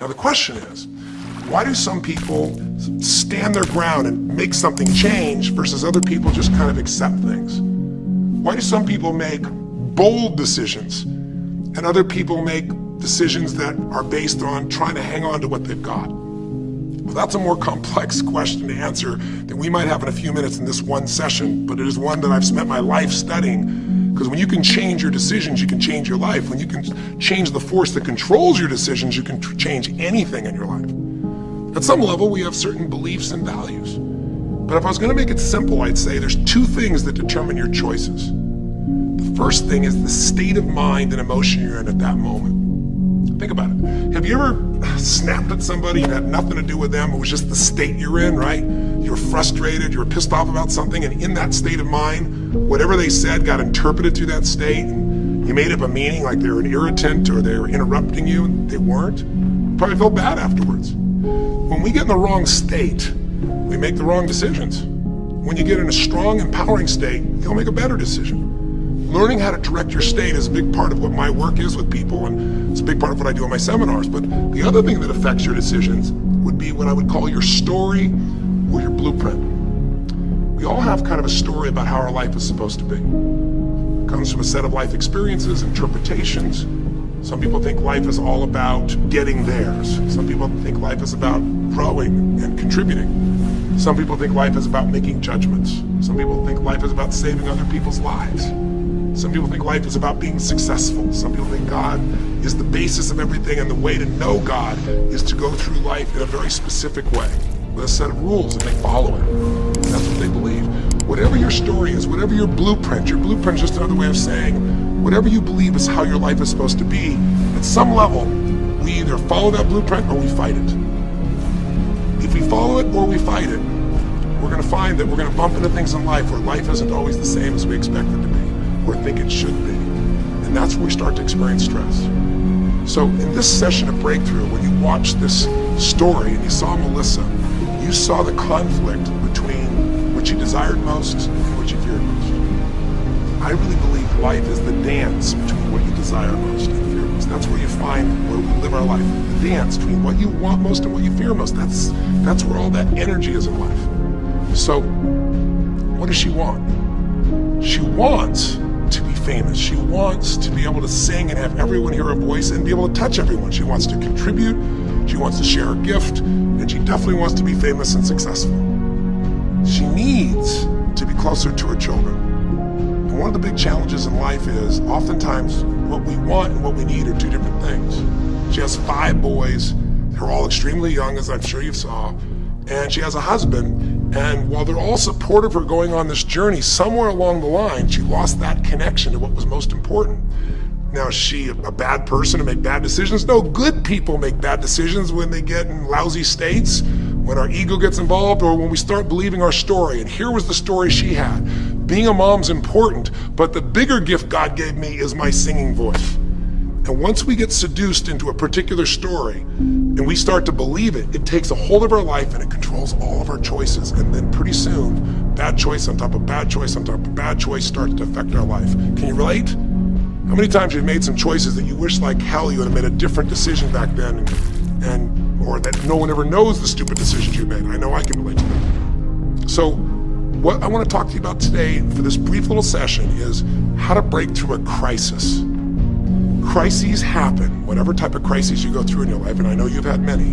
Now the question is, why do some people stand their ground and make something change versus other people just kind of accept things? Why do some people make bold decisions and other people make decisions that are based on trying to hang on to what they've got? Well, that's a more complex question to answer than we might have in a few minutes in this one session, but it is one that I've spent my life studying, because when you can change your decisions, you can change your life. When you can change the force that controls your decisions, you can change anything in your life. At some level, we have certain beliefs and values. But if I was going to make it simple, I'd say there's two things that determine your choices. The first thing is the state of mind and emotion you're in at that moment. Think about it. Have you ever snapped at somebody and had nothing to do with them? It was just the state you're in, right? You're frustrated, you're pissed off about something, and in that state of mind, whatever they said got interpreted through that state, and you made up a meaning like they were an irritant or they were interrupting you, and they weren't. You probably felt bad afterwards. When we get in the wrong state, we make the wrong decisions. When you get in a strong, empowering state, you'll make a better decision. Learning how to direct your state is a big part of what my work is with people, and it's a big part of what I do in my seminars. But the other thing that affects your decisions would be what I would call your story or your blueprint. We all have kind of a story about how our life is supposed to be. It comes from a set of life experiences, interpretations. Some people think life is all about getting theirs. Some people think life is about growing and contributing. Some people think life is about making judgments. Some people think life is about saving other people's lives. Some people think life is about being successful. Some people think God is the basis of everything, and the way to know God is to go through life in a very specific way with a set of rules, and they follow it. That's what they believe. Whatever your story is, whatever your blueprint is just another way of saying whatever you believe is how your life is supposed to be, at some level, we either follow that blueprint or we fight it. If we follow it or we fight it, we're going to find that we're going to bump into things in life where life isn't always the same as we expect it to be, or think it should be. And that's where we start to experience stress. So in this session of Breakthrough, when you watched this story and you saw Melissa, you saw the conflict between what you desired most and what you feared most. I really believe life is the dance between what you desire most and fear most. That's where you find where we live our life. The dance between what you want most and what you fear most. That's where all that energy is in life. So what does she want? She wants to be famous. She wants to be able to sing and have everyone hear her voice and be able to touch everyone. She wants to contribute. She wants to share her gift, and she definitely wants to be famous and successful. She needs to be closer to her children. And one of the big challenges in life is oftentimes what we want and what we need are two different things. She has 5 boys. They're all extremely young, as I'm sure you saw. And she has a husband, and while they're all supportive of her going on this journey, somewhere along the line, she lost that connection to what was most important. Now, is she a bad person to make bad decisions? No, good people make bad decisions when they get in lousy states, when our ego gets involved, or when we start believing our story. And here was the story she had. Being a mom's important, but the bigger gift God gave me is my singing voice. And once we get seduced into a particular story and we start to believe it, it takes a hold of our life and it controls all of our choices. And then pretty soon, bad choice on top of bad choice on top of bad choice starts to affect our life. Can you relate? How many times you've made some choices that you wish like hell you would have made a different decision back then, or that no one ever knows the stupid decisions you made? I know I can relate to that. So what I want to talk to you about today for this brief little session is how to break through a crisis. Crises happen, whatever type of crises you go through in your life, and I know you've had many,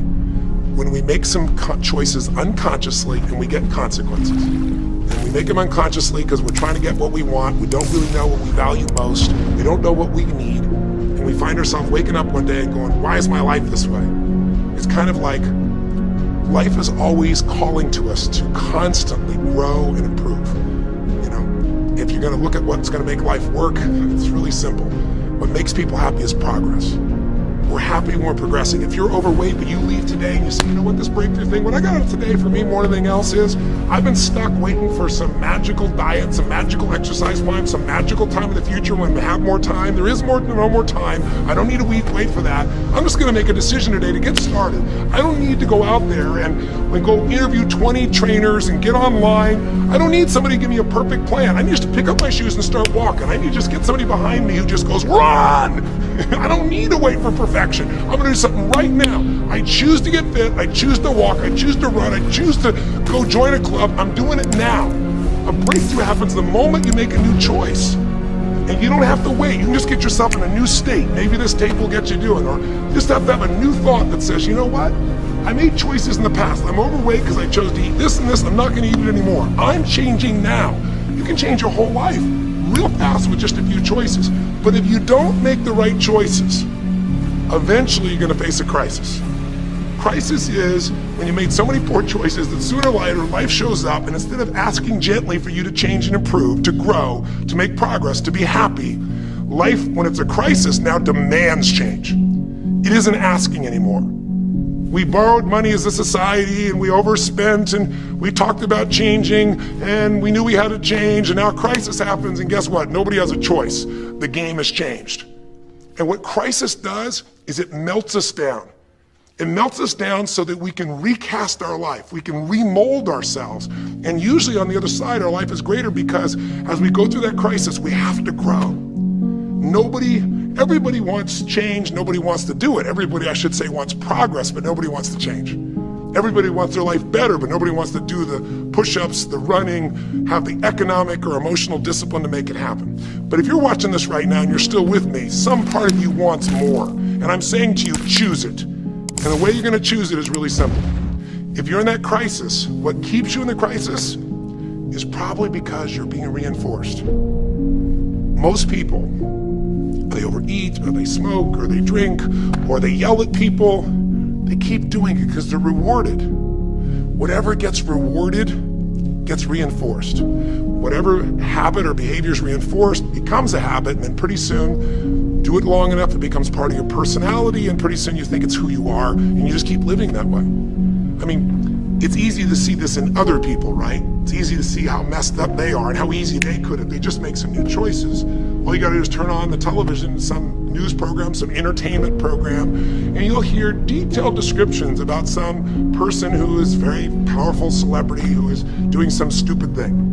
when we make some choices unconsciously and we get consequences. And we make them unconsciously because we're trying to get what we want. We don't really know what we value most. We don't know what we need. And we find ourselves waking up one day and going, why is my life this way? It's kind of like life is always calling to us to constantly grow and improve. You know, if you're going to look at what's going to make life work, it's really simple. What makes people happy is progress. We're happy when we're progressing. If you're overweight, but you leave today and you say, you know what, this breakthrough thing, what I got today for me more than anything else is, I've been stuck waiting for some magical diet, some magical exercise plan, some magical time in the future when we have more time. There is no more time. I don't need to wait for that. I'm just gonna make a decision today to get started. I don't need to go out there and go interview 20 trainers and get online. I don't need somebody to give me a perfect plan. I need just to pick up my shoes and start walking. I need to just get somebody behind me who just goes, run! I don't need to wait for perfection. perfection. I'm gonna do something right now. I choose to get fit, I choose to walk, I choose to run, I choose to go join a club. I'm doing it now. A breakthrough happens the moment you make a new choice. And you don't have to wait. You can just get yourself in a new state. Maybe this tape will get you doing. Or you just have to have a new thought that says, you know what? I made choices in the past. I'm overweight because I chose to eat this and this. I'm not going to eat it anymore. I'm changing now. You can change your whole life real fast with just a few choices. But if you don't make the right choices, eventually you're going to face a crisis. Crisis is when you made so many poor choices that sooner or later life shows up, and instead of asking gently for you to change and improve, to grow, to make progress, to be happy, life, when it's a crisis, now demands change. It isn't asking anymore. We borrowed money as a society and we overspent and we talked about changing and we knew we had to change, and now a crisis happens and guess what? Nobody has a choice. The game has changed. And what crisis does is it melts us down. It melts us down so that we can recast our life. We can remold ourselves. And usually on the other side, our life is greater because as we go through that crisis, we have to grow. Everybody wants change. Nobody wants to do it. Everybody, I should say, wants progress, but nobody wants to change. Everybody wants their life better, but nobody wants to do the push-ups, the running, have the economic or emotional discipline to make it happen. But if you're watching this right now and you're still with me, some part of you wants more. And I'm saying to you, choose it. And the way you're going to choose it is really simple. If you're in that crisis, what keeps you in the crisis is probably because you're being reinforced. Most people, they overeat, or they smoke, or they drink, or they yell at people. They keep doing it because they're rewarded. Whatever gets rewarded gets reinforced. Whatever habit or behavior is reinforced becomes a habit, and then pretty soon, do it long enough, it becomes part of your personality, and pretty soon you think it's who you are, and you just keep living that way. I mean, it's easy to see this in other people, right? It's easy to see how messed up they are and how easy they could if they just make some new choices. All you gotta do is turn on the television, some news program, some entertainment program, and you'll hear detailed descriptions about some person who is a very powerful celebrity who is doing some stupid thing.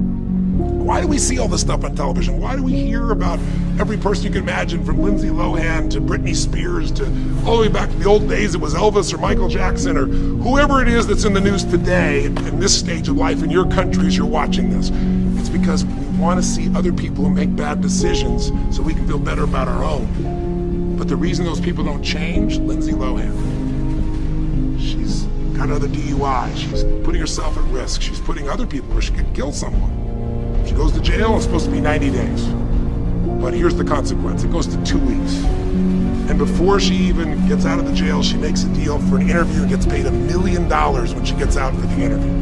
Why do we see all this stuff on television? Why do we hear about every person you can imagine, from Lindsay Lohan to Britney Spears to all the way back to the old days it was Elvis or Michael Jackson or whoever it is that's in the news today in this stage of life in your country as you're watching this? It's because we want to see other people who make bad decisions so we can feel better about our own. But the reason those people don't change, Lindsay Lohan, she's got another DUI, she's putting herself at risk, she's putting other people where she could kill someone. She goes to jail, it's supposed to be 90 days. But here's the consequence, it goes to 2 weeks. And before she even gets out of the jail, she makes a deal for an interview and gets paid $1 million when she gets out for the interview.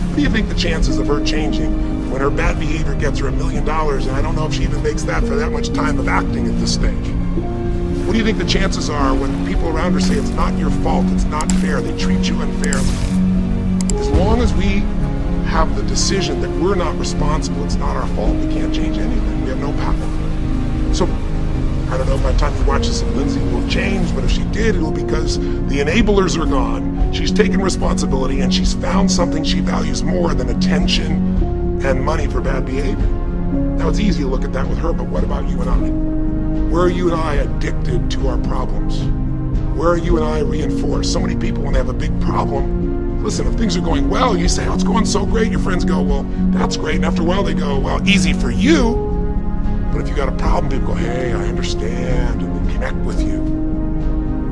What do you think the chances of her changing when her bad behavior gets her $1 million, and I don't know if she even makes that for that much time of acting at this stage? What do you think the chances are when people around her say it's not your fault, it's not fair, they treat you unfairly? As long as we have the decision that we're not responsible, it's not our fault, we can't change anything, we have no power. So, I don't know if by the time you watch this, Lindsay will change, but if she did, it'll be because the enablers are gone, she's taken responsibility, and she's found something she values more than attention and money for bad behavior. Now, it's easy to look at that with her, but what about you and I? Where are you and I addicted to our problems? Where are you and I reinforced? So many people, when they have a big problem, listen, if things are going well, you say, oh, it's going so great. Your friends go, well, that's great. And after a while, they go, well, easy for you. But if you got a problem, people go, hey, I understand, and they connect with you.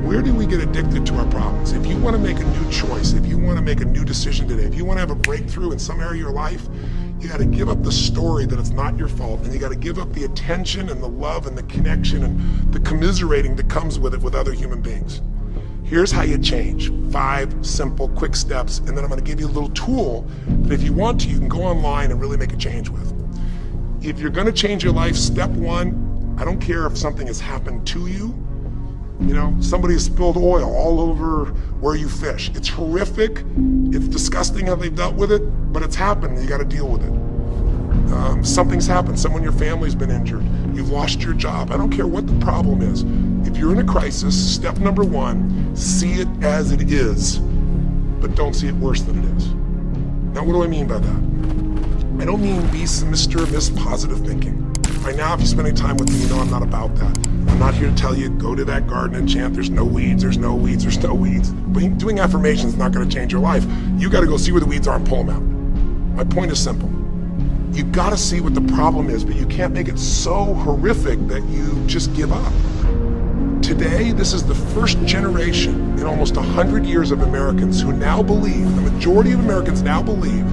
Where do we get addicted to our problems? If you want to make a new choice, if you want to make a new decision today, if you want to have a breakthrough in some area of your life, you got to give up the story that it's not your fault, and you got to give up the attention and the love and the connection and the commiserating that comes with it with other human beings. Here's how you change. 5 simple, quick steps, and then I'm going to give you a little tool that if you want to, you can go online and really make a change with. If you're going to change your life, step 1, I don't care if something has happened to you. You know, somebody has spilled oil all over where you fish. It's horrific. It's disgusting how they've dealt with it, but it's happened and you got to deal with it. Something's happened. Someone in your family's been injured. You've lost your job. I don't care what the problem is. If you're in a crisis, step number 1, see it as it is, but don't see it worse than it is. Now, what do I mean by that? I don't mean be Mr. or Miss Positive Thinking. By now, if you spend any time with me, you know I'm not about that. I'm not here to tell you, go to that garden and chant, there's no weeds, there's no weeds, there's no weeds. But doing affirmations is not going to change your life. You got to go see where the weeds are and pull them out. My point is simple. You got to see what the problem is, but you can't make it so horrific that you just give up. Today, this is the first generation in almost 100 years of Americans who now believe, the majority of Americans now believe,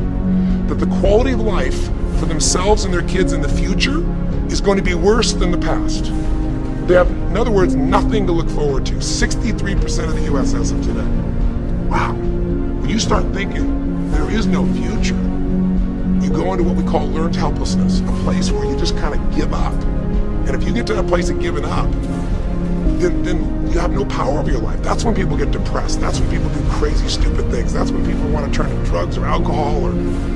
that the quality of life for themselves and their kids in the future is going to be worse than the past. They have, in other words, nothing to look forward to. 63% of the US as of today. Wow. When you start thinking there is no future, you go into what we call learned helplessness, a place where you just kind of give up. And if you get to that place of giving up, then you have no power over your life. That's when people get depressed. That's when people do crazy, stupid things. That's when people want to turn to drugs or alcohol or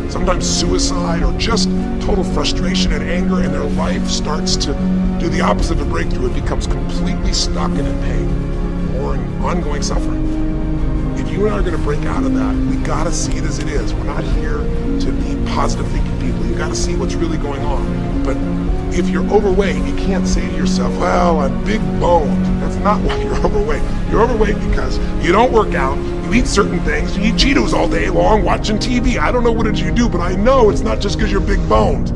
sometimes suicide or just total frustration and anger, and their life starts to do the opposite of a breakthrough. It becomes completely stuck and in pain or in ongoing suffering. If you and I are going to break out of that, we got to see it as it is. We're not here to be positive thinking people. You got to see what's really going on. But if you're overweight, you can't say to yourself, well, I'm big boned. That's not why you're overweight. You're overweight because you don't work out, you eat certain things, you eat Cheetos all day long, watching TV. I don't know what it is you do, but I know it's not just because you're big boned.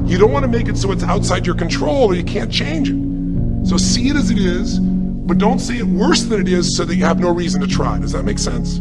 You don't want to make it so it's outside your control or you can't change it. So see it as it is, but don't say it worse than it is so that you have no reason to try. Does that make sense?